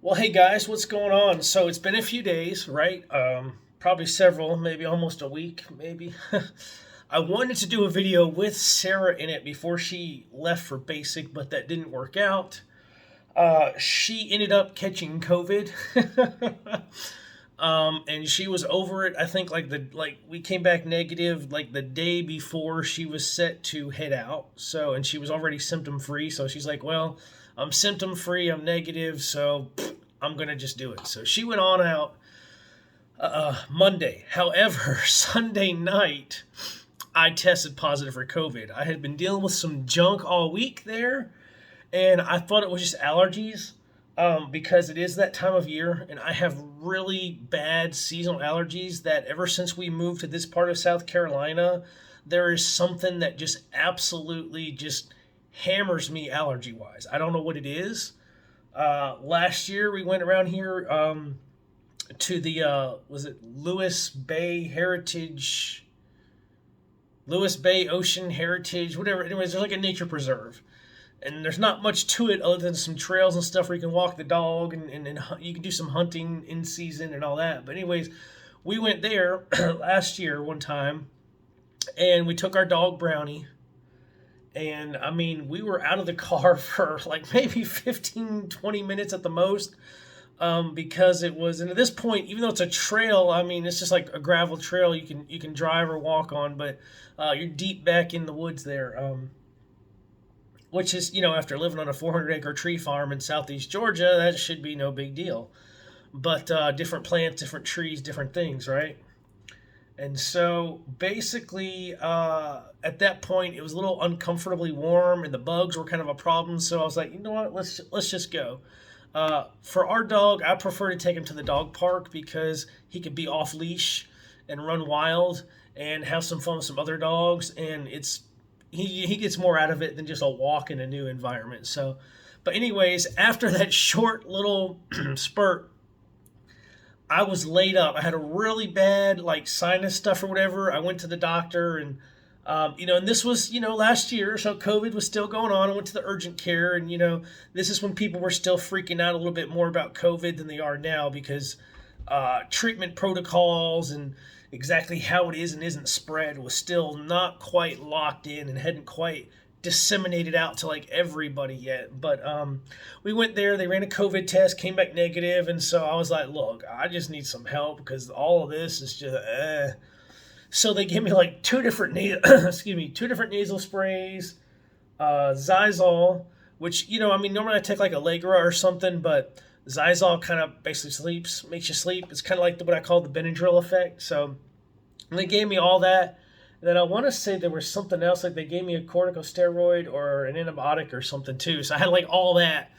Well, hey guys, what's going on? So it's been a few days, right? Probably several, maybe almost a week, maybe. I wanted to do a video with Sarah in it before she left for basic, but that didn't work out. She ended up catching COVID, and she was over it. I think like we came back negative like the day before she was set to head out. So and she was already symptom free. So she's like, well, I'm symptom free. I'm negative. So I'm gonna just do it. So she went on out Monday. However, Sunday night I tested positive for COVID. I had been dealing with some junk all week there, and I thought it was just allergies because it is that time of year, and I have really bad seasonal allergies that ever since we moved to this part of South Carolina, there is something that just absolutely just hammers me allergy wise. I don't know what it is. Last year we went around here to the was it Lewis Bay Ocean Heritage, whatever. Anyways, there's like a nature preserve, and there's not much to it other than some trails and stuff where you can walk the dog and you can do some hunting in season and all that. But anyways, we went there last year one time, and we took our dog Brownie. And I mean, we were out of the car for like maybe 15, 20 minutes at the most, because it was, and at this point, even though it's a trail, I mean, it's just like a gravel trail you can drive or walk on, but you're deep back in the woods there, which is, after living on a 400-acre tree farm in southeast Georgia, that should be no big deal. But different plants, different trees, different things, right? And so basically, at that point, it was a little uncomfortably warm, and the bugs were kind of a problem. So I was like, you know what, let's just go. For our dog, I prefer to take him to the dog park because he could be off leash and run wild and have some fun with some other dogs, and he gets more out of it than just a walk in a new environment. So, but anyways, after that short little spurt, I was laid up. I had a really bad like sinus stuff or whatever. I went to the doctor, and and this was last year, so COVID was still going on. I went to the urgent care, and this is when people were still freaking out a little bit more about COVID than they are now because treatment protocols and exactly how it is and isn't spread was still not quite locked in and hadn't quite disseminated out to like everybody yet. But we went there, they ran a COVID test, came back negative, and so I was like, look, I just need some help because all of this is just So they gave me like two different two different nasal sprays, Zysol, which normally I take like Allegra or something, but Zysol kind of basically makes you sleep. It's kind of like what I call the Benadryl effect. So they gave me all that. And then I want to say there was something else, like they gave me a corticosteroid or an antibiotic or something too. So I had like all that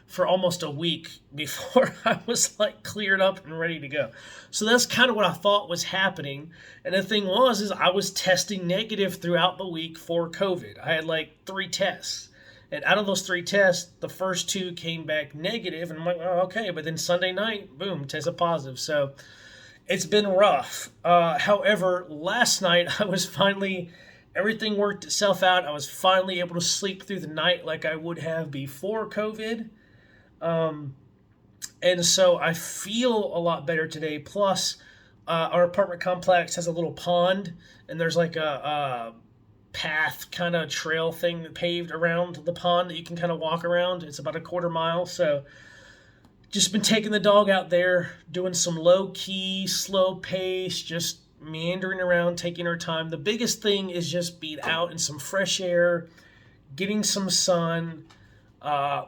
for almost a week before I was like cleared up and ready to go. So that's kind of what I thought was happening. And the thing is I was testing negative throughout the week for COVID. I had like 3 tests. And out of those 3 tests, the first 2 came back negative, and I'm like, oh, okay. But then Sunday night, boom, tested positive. So it's been rough. However, last night everything worked itself out. I was finally able to sleep through the night like I would have before COVID. And so I feel a lot better today. Plus, our apartment complex has a little pond, and there's like a path kind of trail thing paved around the pond that you can kind of walk around. It's about a quarter mile. So just been taking the dog out there, doing some low key, slow pace, just meandering around, taking her time. The biggest thing is just being out in some fresh air, getting some sun,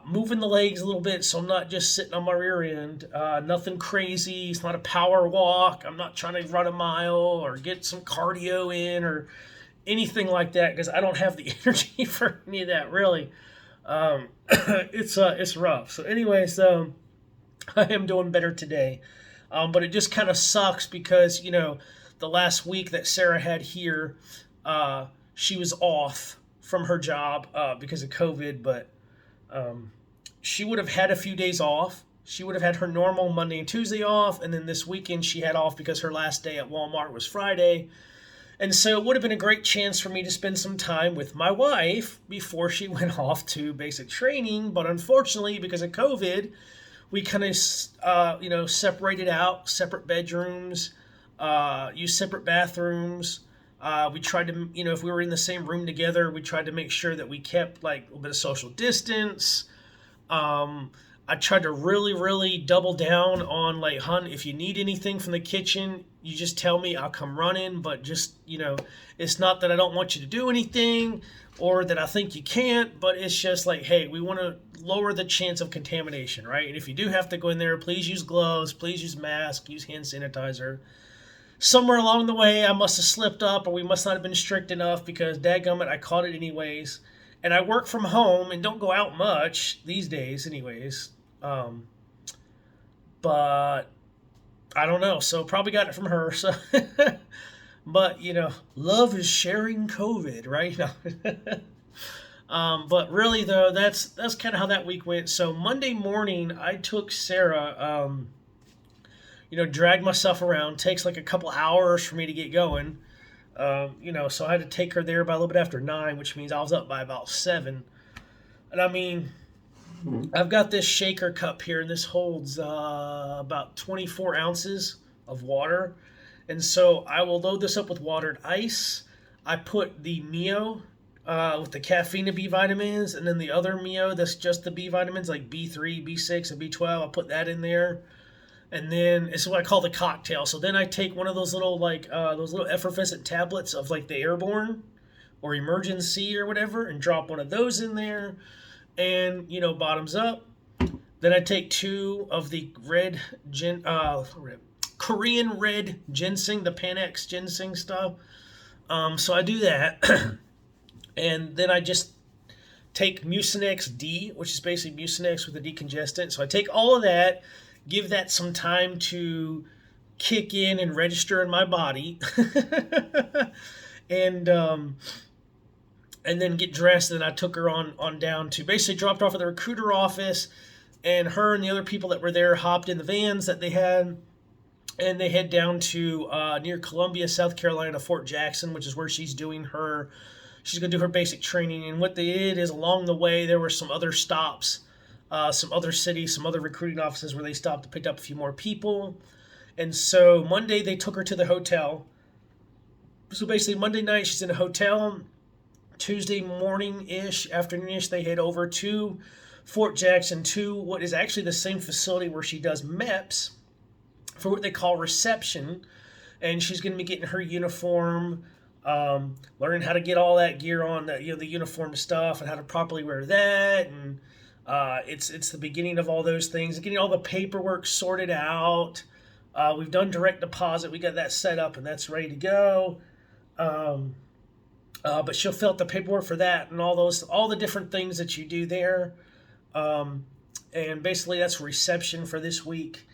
moving the legs a little bit so I'm not just sitting on my rear end. Nothing crazy. It's not a power walk. I'm not trying to run a mile or get some cardio in or anything like that because I don't have the energy for any of that really. It's rough. So anyways, I am doing better today. But it just kind of sucks because, the last week that Sarah had here, she was off from her job because of COVID, but she would have had a few days off. She would have had her normal Monday and Tuesday off, and then this weekend she had off because her last day at Walmart was Friday. And so it would have been a great chance for me to spend some time with my wife before she went off to basic training. But unfortunately, because of COVID, we kind of separated out, separate bedrooms, use separate bathrooms. We tried to, if we were in the same room together, we tried to make sure that we kept like a little bit of social distance. Um, I tried to really, really double down on like, hun, if you need anything from the kitchen, you just tell me, I'll come running. But just, it's not that I don't want you to do anything or that I think you can't, but it's just like, hey, we want to lower the chance of contamination, right? And if you do have to go in there, please use gloves, please use mask, use hand sanitizer. Somewhere along the way, I must have slipped up, or we must not have been strict enough because, dadgummit, I caught it anyways. And I work from home and don't go out much these days, anyways. Um, but I don't know. So probably got it from her. So, but love is sharing COVID, right? But really though, that's kind of how that week went. So Monday morning, I took Sarah. Drag myself around. Takes like a couple hours for me to get going. So I had to take her there by a little bit after 9, which means I was up by about 7. And I mean, I've got this shaker cup here, and this holds about 24 ounces of water. And so I will load this up with watered ice. I put the Mio with the caffeine and B vitamins, and then the other Mio that's just the B vitamins like B3, B6, and B12. I put that in there. And then it's what I call the cocktail. So then I take one of those little those little effervescent tablets of like the Airborne or Emergency or whatever, and drop one of those in there, and bottoms up. Then I take 2 of the Korean red ginseng, the Panax ginseng stuff. So I do that, and then I just take Mucinex D, which is basically Mucinex with a decongestant. So I take all of that. Give that some time to kick in and register in my body, and then get dressed. And I took her on down to basically dropped off at the recruiter office, and her and the other people that were there hopped in the vans that they had, and they head down to near Columbia, South Carolina, Fort Jackson, which is where she's going to do her basic training. And what they did is along the way there were some other stops. Some other cities, some other recruiting offices where they stopped and picked up a few more people. And so Monday they took her to the hotel. So basically Monday night she's in a hotel. Tuesday morning-ish, afternoon-ish, they head over to Fort Jackson to what is actually the same facility where she does MEPS for what they call reception. And she's going to be getting her uniform, learning how to get all that gear on, the uniform stuff, and how to properly wear that, and it's the beginning of all those things, getting all the paperwork sorted out. We've done direct deposit. We got that set up, and that's ready to go. But she'll fill out the paperwork for that and all the different things that you do there. And basically that's reception for this week.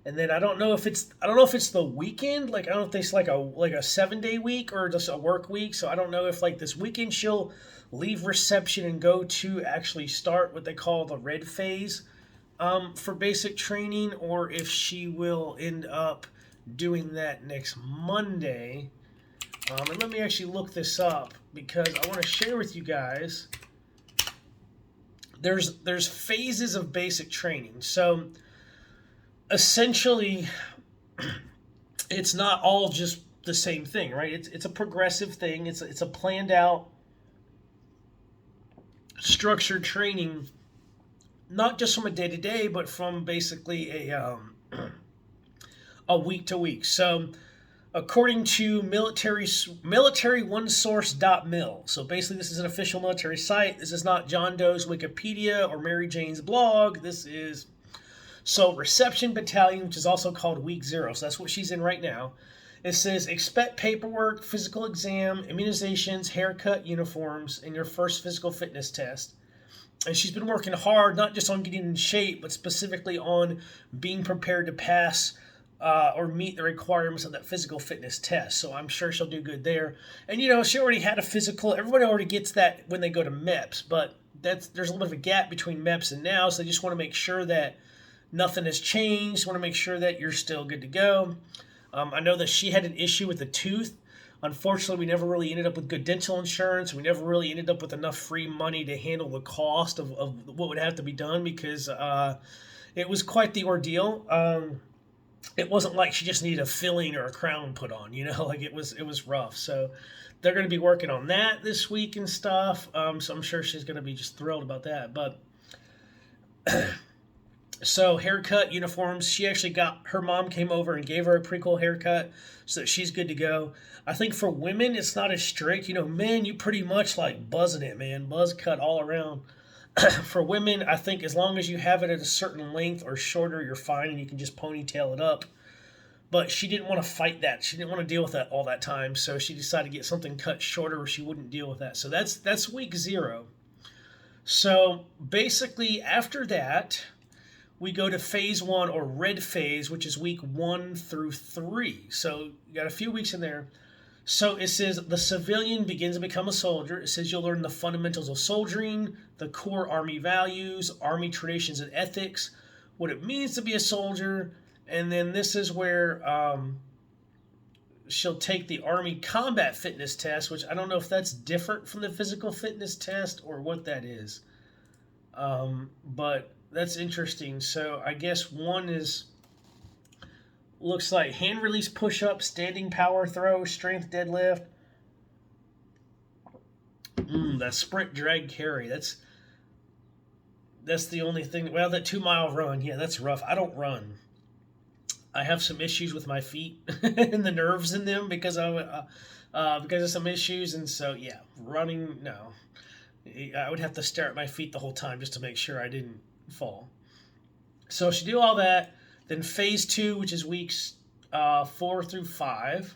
And then I don't know if it's the weekend. Like, I don't know if it's like a 7-day week or just a work week. So I don't know if like this weekend she'll leave reception and go to actually start what they call the red phase for basic training, or if she will end up doing that next Monday. And let me actually look this up because I want to share with you guys. There's phases of basic training. So essentially, it's not all just the same thing, right? It's a progressive thing. It's a planned out, structured training, not just from a day to day, but from basically a week to week. So, according to military1source.mil, so basically this is an official military site. This is not John Doe's Wikipedia or Mary Jane's blog. This is Reception Battalion, which is also called Week 0. So that's what she's in right now. It says, expect paperwork, physical exam, immunizations, haircut, uniforms, and your first physical fitness test. And she's been working hard, not just on getting in shape, but specifically on being prepared to pass or meet the requirements of that physical fitness test. So I'm sure she'll do good there. And, she already had a physical. Everybody already gets that when they go to MEPS, but there's a little bit of a gap between MEPS and now, so they just want to make sure that nothing has changed. Want to make sure that you're still good to go. I know that she had an issue with a tooth. Unfortunately, we never really ended up with good dental insurance. We never really ended up with enough free money to handle the cost of what would have to be done because it was quite the ordeal. It wasn't like she just needed a filling or a crown put on, like it was rough. So they're going to be working on that this week and stuff. So I'm sure she's going to be just thrilled about that. But so haircut, uniforms, she actually got her mom came over and gave her a pretty cool haircut, so that she's good to go. I think for women it's not as strict. Men, you pretty much like buzzing it, man, buzz cut all around. For women, I think as long as you have it at a certain length or shorter, you're fine, and you can just ponytail it up. But she didn't want to fight that. She didn't want to deal with that all that time, so she decided to get something cut shorter where she wouldn't deal with that. So that's week 0. So basically, after that, we go to phase 1 or red phase, which is week 1 through 3. So you got a few weeks in there. So it says the civilian begins to become a soldier. It says you'll learn the fundamentals of soldiering, the core Army values, Army traditions and ethics, what it means to be a soldier, and then this is where she'll take the Army combat fitness test, which I don't know if that's different from the physical fitness test or what that is. But that's interesting. So I guess one is looks like hand release push-up, standing power throw, strength deadlift. That sprint drag carry. That's the only thing. Well, that 2-mile run. Yeah, that's rough. I don't run. I have some issues with my feet and the nerves in them because of some issues, and so yeah, running no. I would have to stare at my feet the whole time just to make sure I didn't fall. So she do all that. Then phase 2, which is weeks 4 through 5,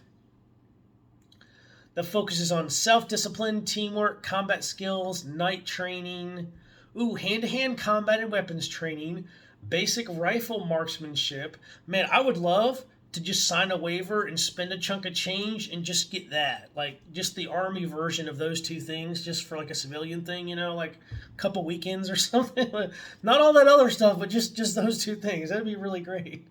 that focuses on self-discipline, teamwork, combat skills, night training, hand-to-hand combat and weapons training, basic rifle marksmanship. Man, I would love to just sign a waiver and spend a chunk of change and just get that. Like, just the Army version of those two things, just for like a civilian thing, like a couple weekends or something. Not all that other stuff, but just those two things. That'd be really great.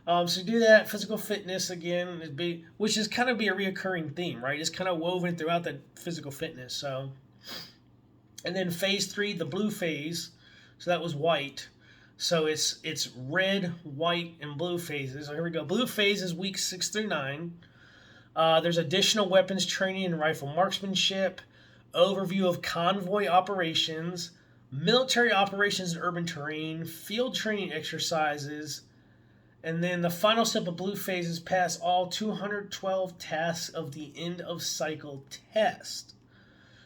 So do that. Physical fitness again, which is kind of be a reoccurring theme, right? It's kind of woven throughout the physical fitness. So, and then phase 3, the blue phase. So that was white. So it's red, white, and blue phases. So here we go. Blue phase is weeks 6 through 9. There's additional weapons training and rifle marksmanship, overview of convoy operations, military operations in urban terrain, field training exercises, and then the final step of blue phase is pass all 212 tasks of the end of cycle test.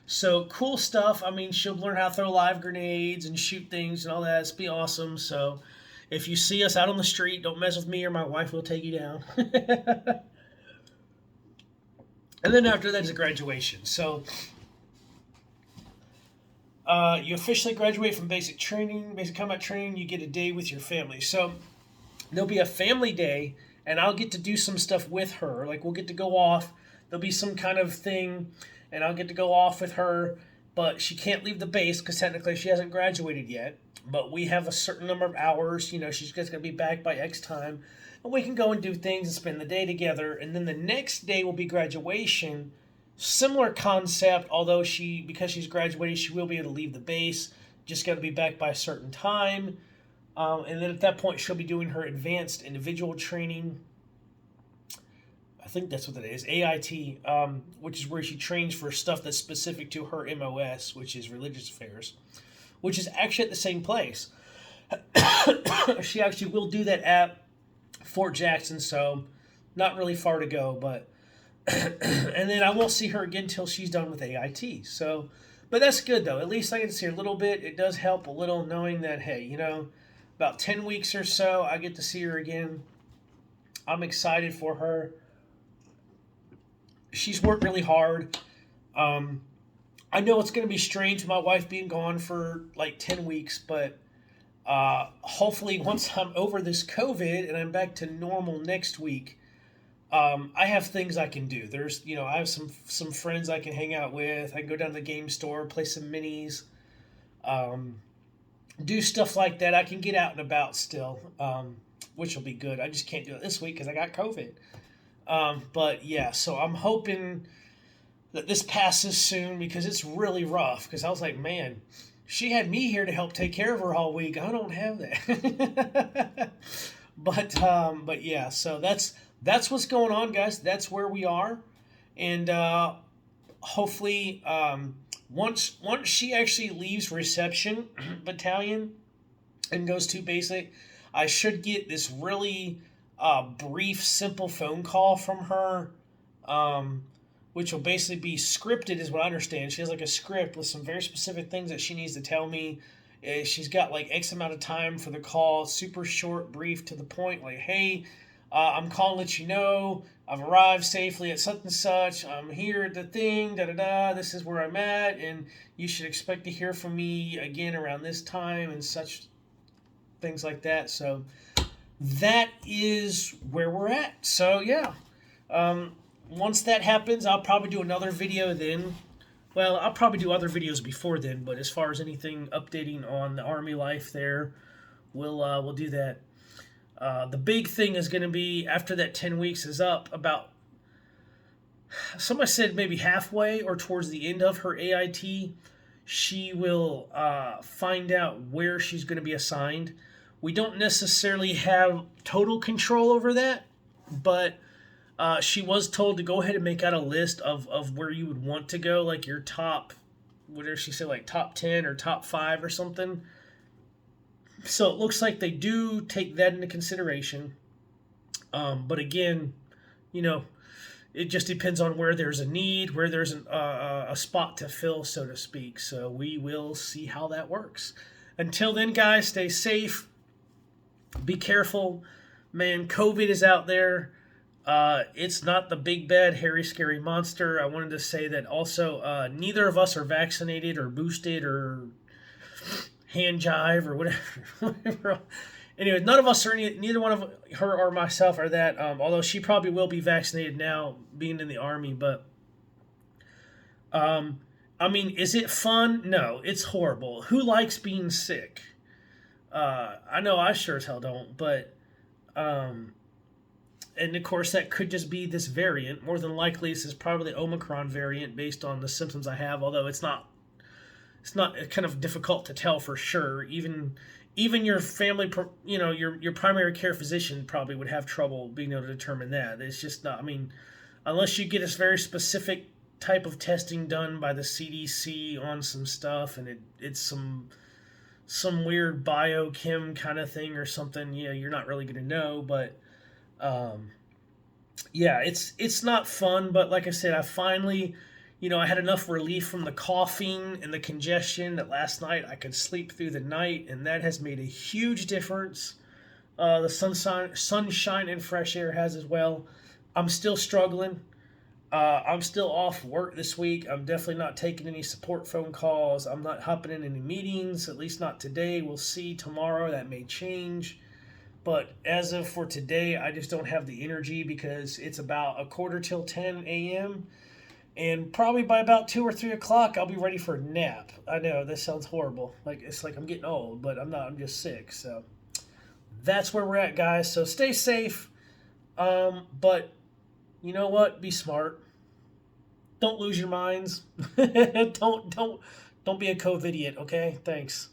So cool stuff. I mean, she'll learn how to throw live grenades and shoot things and all that. It's be awesome. So if you see us out on the street, don't mess with me or my wife will take you down. And then after that is graduation. So you officially graduate from basic combat training. You get a day with your family. So there'll be a family day, and I'll get to do some stuff with her. Like, we'll get to go off. There'll be some kind of thing, and I'll get to go off with her, but she can't leave the base because technically she hasn't graduated yet. But we have a certain number of hours. She's just going to be back by X time, and we can go and do things and spend the day together. And then the next day will be graduation. Similar concept, although because she's graduated, she will be able to leave the base. Just got to be back by a certain time. And then at that point, she'll be doing her advanced individual training. I think that's what that is, AIT, which is where she trains for stuff that's specific to her MOS, which is religious affairs, which is actually at the same place. She actually will do that at Fort Jackson, so not really far to go, but and then I won't see her again until she's done with AIT. So, but that's good though. At least I get to see her a little bit. It does help a little knowing that, hey, about 10 weeks or so, I get to see her again. I'm excited for her. She's worked really hard. I know it's going to be strange with my wife being gone for like 10 weeks, but hopefully once I'm over this COVID and I'm back to normal next week, I have things I can do. I have some friends I can hang out with. I can go down to the game store, play some minis, do stuff like that. I can get out and about still, which will be good. I just can't do it this week because I got COVID. But yeah, so I'm hoping that this passes soon because it's really rough. Because I was like, man, She had me here to help take care of her all week. I don't have that. But yeah, so that's what's going on, guys. That's where we are, and hopefully, once she actually leaves reception battalion and goes to basic, I should get this really brief, simple phone call from her, um, which will basically be scripted, is what I understand. She has like a script with some very specific things that she needs to tell me. She's got like X amount of time for the call, super short, brief, to the point. Like, hey, I'm calling to let you know I've arrived safely at such and such. I'm here at the thing, da da da. This is where I'm at, and you should expect to hear from me again around this time and such things like that. So that is where we're at. So yeah, once that happens, I'll probably do another video then. Well, I'll probably do other videos before then, but as far as anything updating on the Army life there, we'll do that. The big thing is going to be after that 10 weeks is up, about, somebody said maybe halfway or towards the end of her AIT, she will find out where she's going to be assigned. We don't necessarily have total control over that, but she was told to go ahead and make out a list of where you would want to go, like your top, what did she say, like top 10 or top 5 or something. So it looks like they do take that into consideration. But again, you know, it just depends on where there's a need, where there's a spot to fill, so to speak. So we will see how that works. Until then, guys, stay safe. Be careful. Man, COVID is out there. It's not the big, bad, hairy, scary monster. I wanted to say that also, neither of us are vaccinated or boosted or hand jive or whatever. Anyway, none of us are neither one of her or myself are that. Although she probably will be vaccinated now, being in the Army. But I mean, is it fun? No, it's horrible. Who likes being sick? I know I sure as hell don't. But and of course, that could just be this variant. More than likely, this is probably the Omicron variant based on the symptoms I have. Although it's not kind of difficult to tell for sure. Even your family, you know, your primary care physician probably would have trouble being able to determine that. It's just not. I mean, unless you get a very specific type of testing done by the CDC on some stuff, and it's some weird biochem kind of thing or something. You know, you're not really going to know, but. Yeah, it's not fun, but like I said, I finally, you know, I had enough relief from the coughing and the congestion that last night I could sleep through the night, and that has made a huge difference. The sunshine and fresh air has as well. I'm still struggling. I'm still off work this week. I'm definitely not taking any support phone calls. I'm not hopping in any meetings, at least not today. We'll see tomorrow. That may change. But as of for today, I just don't have the energy because it's about 9:45 a.m. And probably by about 2 or 3 o'clock, I'll be ready for a nap. I know, this sounds horrible. Like, it's like I'm getting old, but I'm not. I'm just sick. So that's where we're at, guys. So stay safe. But you know what? Be smart. Don't lose your minds. Don't be a COVID idiot, okay? Thanks.